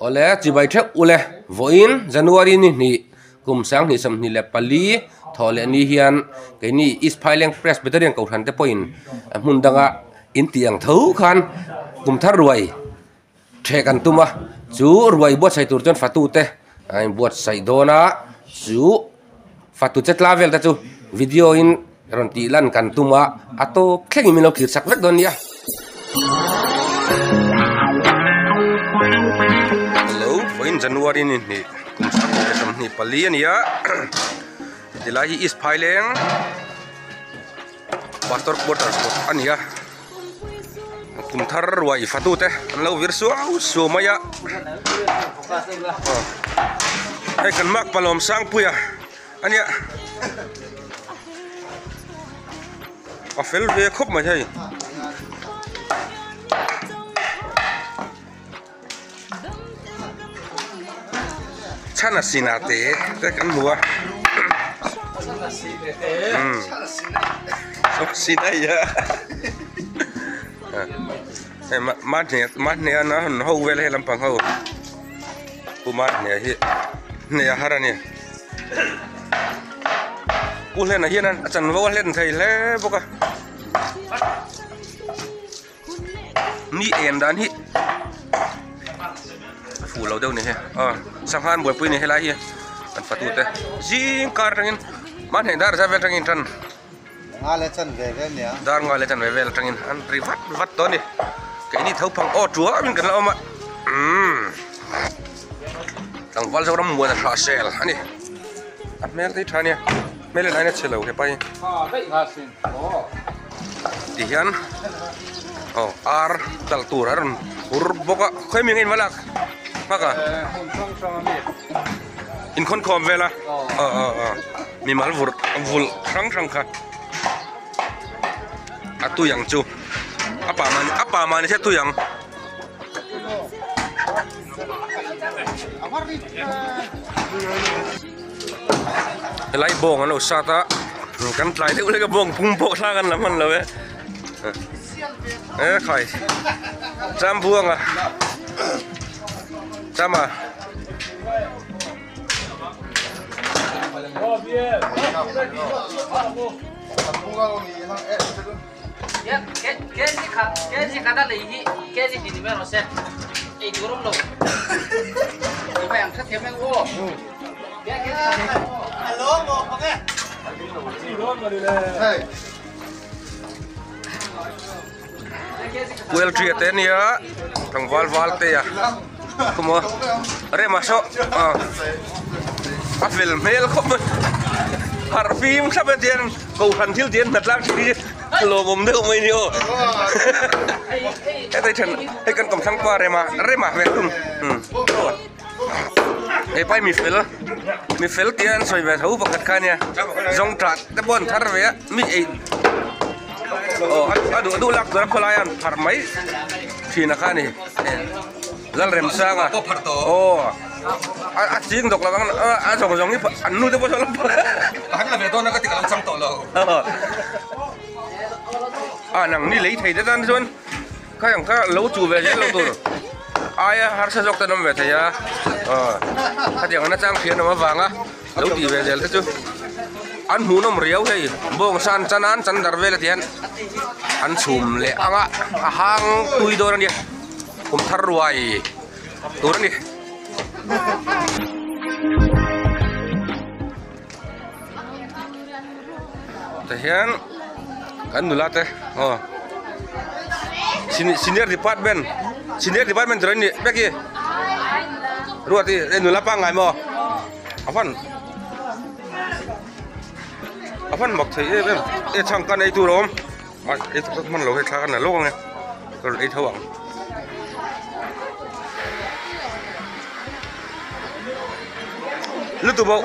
ole chi bai thek ule voin January ni kum sang ni sam ni le pali thole ni hian ke ni East Highland Presbyterian ko than te point mun danga in tiang thau khan kum thar ruai thek an tuma chu ruai bo sai tur chon fatu te ai buat sai dona chu fatu chet lavel ta chu video in ron ti lan kan tuma ato khengi mino khir sak vek don ya hello voin January ni kum sang ni sam ni pali ania Dilahi East Highland Pastor Quarters ania kum thar ruai fatu te an lo vir su maya ai kan mak palom sang puya ania a fel ve khop ma thai chana sinate te kan huwa so sinaya mát nè nó hầu về là làm bằng hầu cô mát nè hi nè hara nè cô lên là hiên anh chẳng vô lên thầy lẽ bốc à mi em đàn hi phủ lâu đâu nè sang han buổi pui nè hay là hi anh phát tụt đấy zing car trangin mát nè dar ra về trangin trần ngale chan ve nè dar ngale chan ve trangin anh tri vắt to nè cái này thâu phẳng ô chúa mình cần làm mà thằng Val sau đó mua là khá sel anh đi anh mấy cái thằng này mấy lần này chơi lâu cái bay thì hiện ar tal tour rồi boka khơi miếng in valak mắc à in con com về là mi mal vul trăng khát tu yang chu apa man saya tu yang lai bong anu sata kan lai tu le ka bong pung po sa kan laman lawe khai jam buang à jam à cái gì cả lấy hi cái gì thì mình nó sẽ ấy chỗ lắm đâu thì mày ăn thắt thêm em ô cái alo một cái well treat thế nia thằng val te à como remaso afil mail không har phim sắp đến tiền cầu thần thiếu tiền thật lắm chỉ lô mồm đâu mấy nhiêu cái tay chân cái con cầm thăng qua rema về tung cái bay mi phèl tiền xoay về thấu vào cái nha dòng trạc cái bọn thar về mi đủ lạc rồi có lại ăn thar mấy thì là cái này lăn rem sang à chính độc là băng dòng như ăn nuôi tới bao giờ lắm hắn là về tôi nó có thể làm xong tổ lầu nằng đi lấy thầy đấy tan xuân các thằng các lấu chủ về lâu rồi ai har sa dọc tân về thầy à các thằng nó trang phiến nó vàng á lấu đi về thế chứ ăn hú nó riêu thầy bông san chăn ăn chăn dar về là tiền ăn chùm lẹ ăn hang tui đồ đi cùng thar ruồi đồ đi thế hiện kan nulat senior department rồi ni beki ruat ni nulap pangai mo afan mak thei e chang kan ei tu rom e man lo he tha kan na lo nge ko ei thawang lu tu bo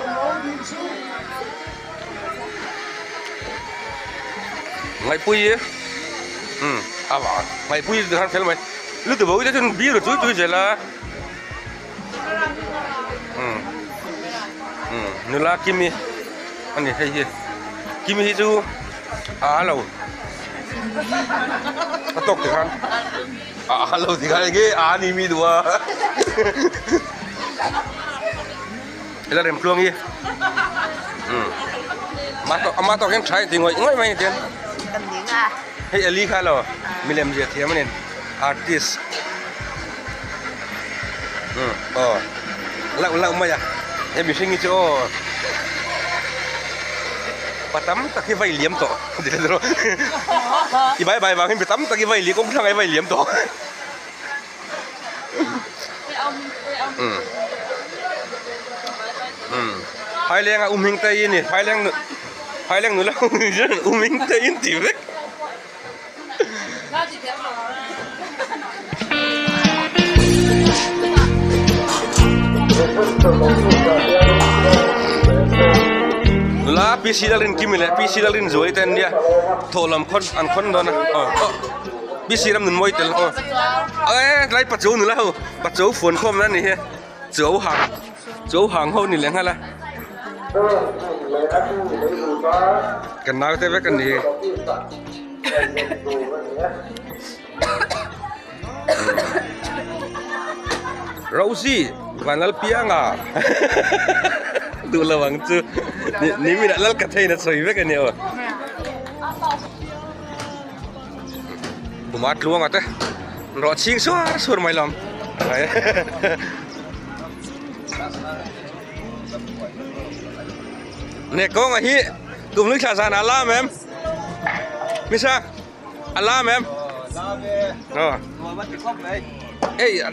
ngày pui ngày pui được han fel mày lúc từ bố cho nên biết rồi chú vậy là nữa là kimi anh này hay gì kimi chú lâu tốc thì khăn lâu thì khăn cái đi mi đùa đây là điểm cương đi mà tóc em trái thì ngồi ngồi mấy tiền hay Ali khai lo mình làm gì thì mình artist lặng mà ya em bị sinh cho tắm ta cái vây liếm tổ thì rồi thì bài vào khi bị tắm ta cái vây liếm cũng thằng cái vây liếm tổ hai leng hình tây này hai leng nữa là hình tây in tiểu đấy là PC dalin kimile PC dalin zoi ten dia tholam khon an khon dona PC ram nun moi tel lai pat chou nu la ho pat chou phone khom na ni he chou hang ho ni leng hala kan na te ve kan ni Rosie vanal pianga tu lawang chu ni mi na lal ka theina soi ve ka ni o bumat luang ate ro ching sur mai lam ne ko nga hi tum lu kha san alam em misa alam em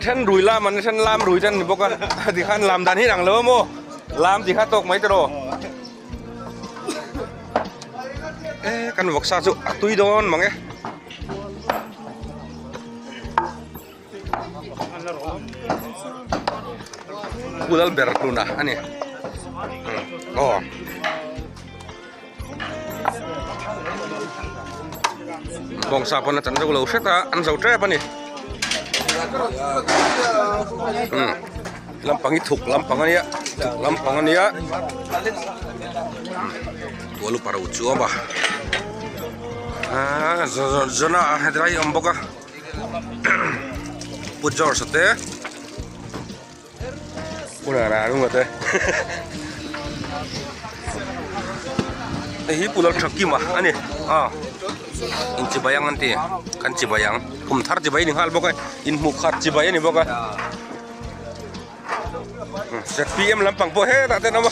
ท่านรุยลามมันท่านลามรุยท่านบอกว่าที่ท่านลามดันที่หลังเลยโมลามที่ข้าตกไหมตลอดกันบอกซาจุตุยโดนมั้งกูดัลเบอร์ตูน่ะอันนี้บองซาปนจันทร์กูเราเสตอันเจ้าแจ่ปนี่lampang itu lampangannya gua lupa lucu apa zona hadrai amboka pujor sate puna na nung ate hi pulal thaki ma ani in cibayang nanti kan cibayang kumthar cibayang ni hal boka in mukhat cibayang ni boka ZPM lampang po he tak tahu nama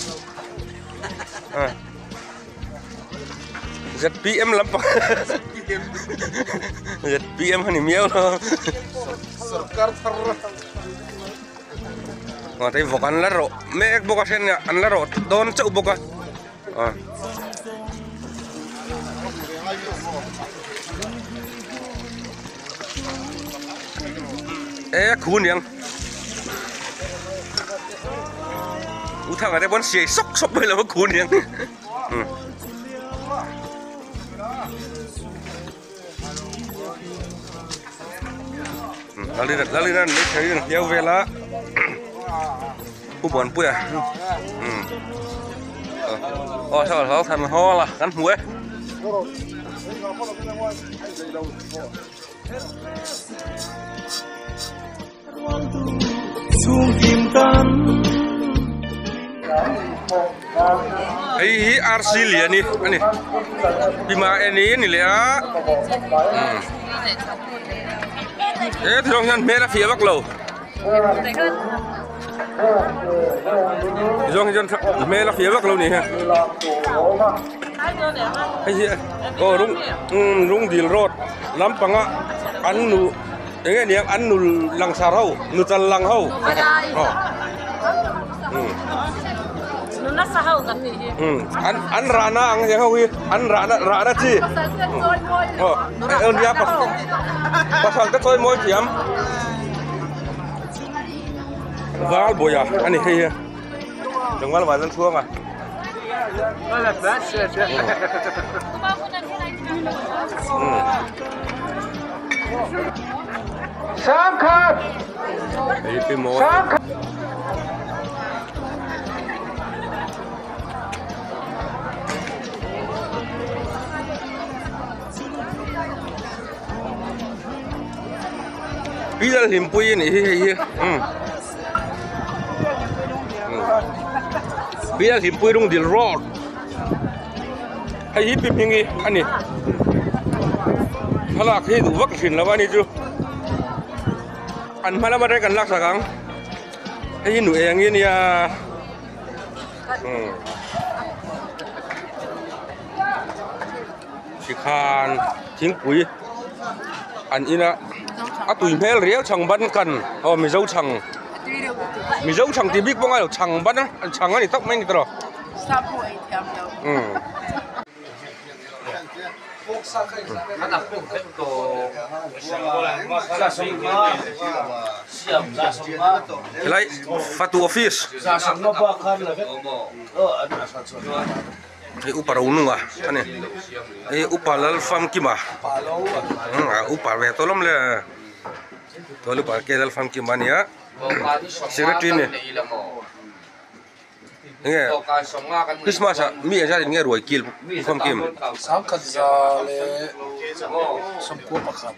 ZPM lampang ZPM ni miau lah sarkar thar tapi bukan laro mek boka sen ya an laro don cau boka kun yang utang ada pun si sok boleh lah kun yang laliran ni cari yang jauh vela bukan pu ya sao thành ho lah kan gue RC liya ni ani bima ini liya thường nhân mẹ là phía bắc lầu thường nhân mẹ là phía bắc lầu này ha hay gì rung deal road lắm bằng á ăn nụ cái này ăn nụ lăng xà hậu nụ chân lăng hậu ăn rana ăn gì không ăn rana chi dia pasal cái tôi môi chiếm val boya anh này hay đừng val vào dân xuống à sáng khát đi môi Pila limpui ni hi. Pila limpui dong dil road. Hai hi pipingi ani. Halak hi du wak sin lawa ni chu. An mala ma kan lak sakang. Hai hi nu eng ni ya. Chỉ khan chính quý anh ina à tụi mèo riêng chẳng bắn cần mình dâu chẳng thì biết bao ngày chẳng bắn á chẳng anh tóc mấy rồi lại phát tu office upar ununga ane upalal fam kima upar ve tolom le tolu par ke dal fam kima nia secretary ne nge Christmas mi ja nge roi kil fam kim sangkhat za le samko pakhat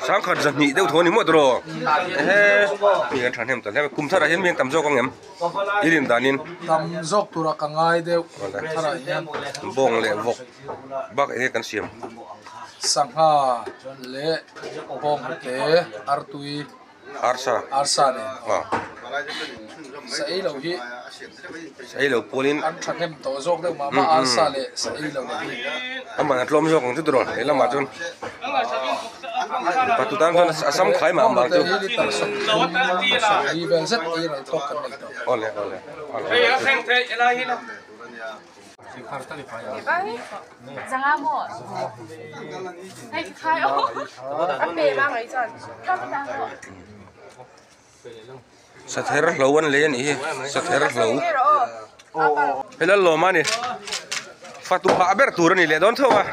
sangkhat za ni deu thoni mo dro he mi kan than hem ta le kum thara hen mi tam jo kong em irin danin tam jok tura kangai deu thara hian bong le vok bak e kan siam sangha le bong te artui arsa ne sai lo hi sai lo polin an thanem to jok deu ma arsa le sai lo hi ama tlom jo kong tu dro e lama chun patutan ton asam khai ma ma tu hi vel zet i rai thok kan nei to ole Jangan mo. Hai khai ô. Anh bể mang ấy chọn. Cho tôi mang hộ. sa ther lo wan le ni sa ther lo pela lo ma ni fatu ha ber tur ni le don thowa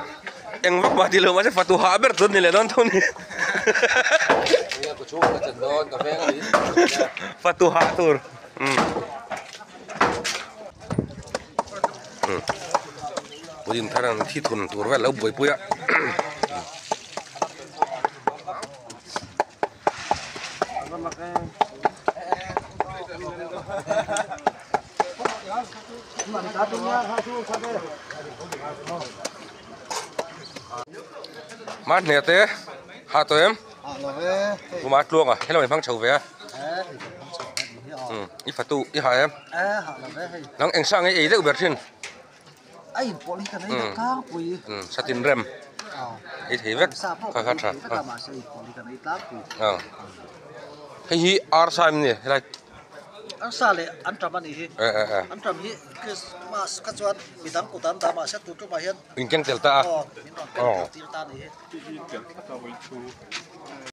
eng wak ma ti lo ma se fatu ha ber tur ni le don thon ni fatu ha tur Udin tharang thi thun tur wa lo boi puya mát nè té hạ tụi em cô mát luôn à thế là mình phăng chầu về ít phát tu ít hạ em nắng anh sang ấy đấy ubert xin ai boli kan ai ka pui satin rem ít thì vết khá khá chả cái gì arsam nè là sale antram ani hi antram hi Christmas ka chuan midang kutan da ma sa tu tu ma hian in keng tel ta min ron tel ta ni hi